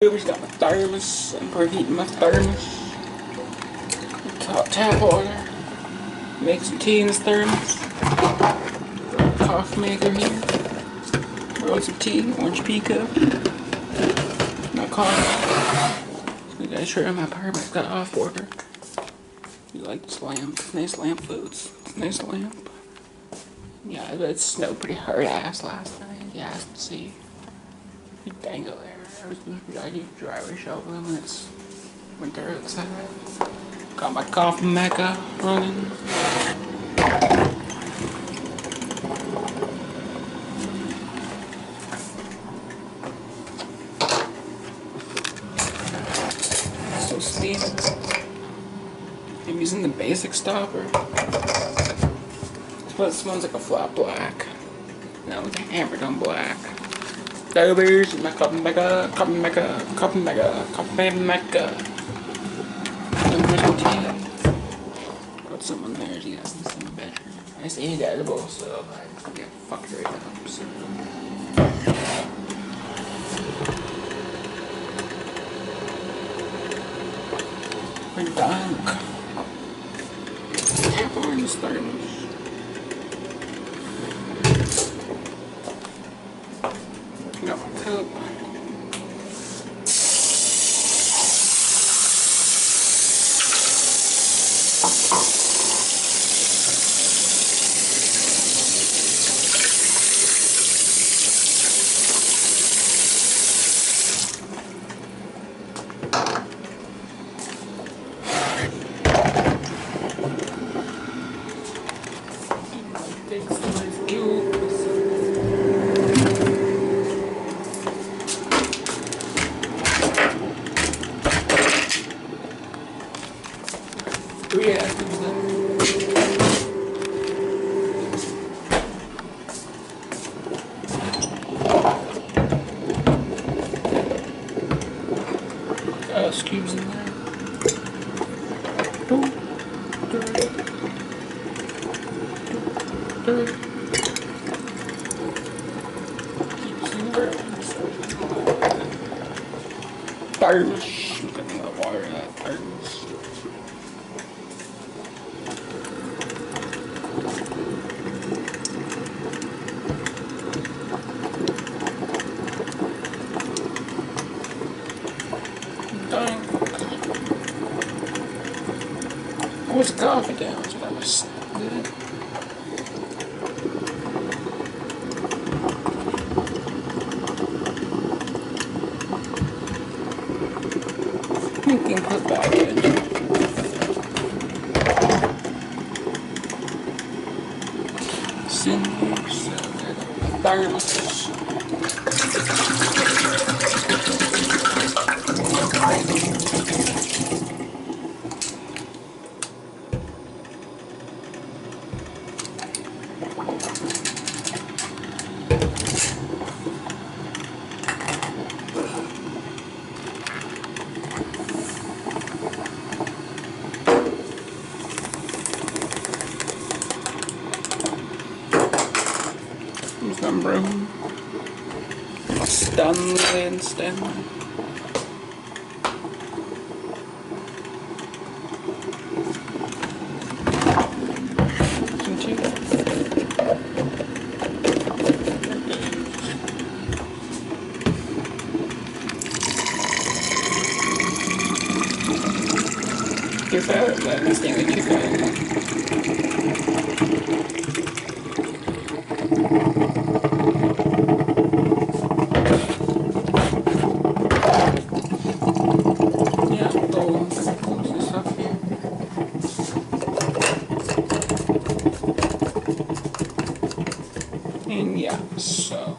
Just got my thermos. I'm preheating my thermos. Hot tap water. Make some tea in this thermos. Coffee maker here. Roll some tea, orange pekoe. Not coffee. You guys sure my apartment got off order. You like this lamp? Nice lamp, folks. Nice lamp. Yeah, it snowed pretty hard ass last night. Yeah, I can see. You dangle there. I do driveway shoveling when it's winter outside. Got my coffee maker running. So steamy. I'm using the basic stopper. But this one's like a flat black. That one's hammered on black. Divers, my coffee maker, coffee maker, coffee maker, coffee maker. Got someone there, yeah, he's in the bedroom. I say he's edible, so I get fucked right up. So. We're done. Tap on the thermos. No, help. Cubes in there. Thermos. Look at that water in that thermos. Done. What's the coffee down? So that was good. You can put back in. Cinders. Thermos. Some broom. Stanley and Stanley. Some tea. Give that Stanley chicken. And yeah, so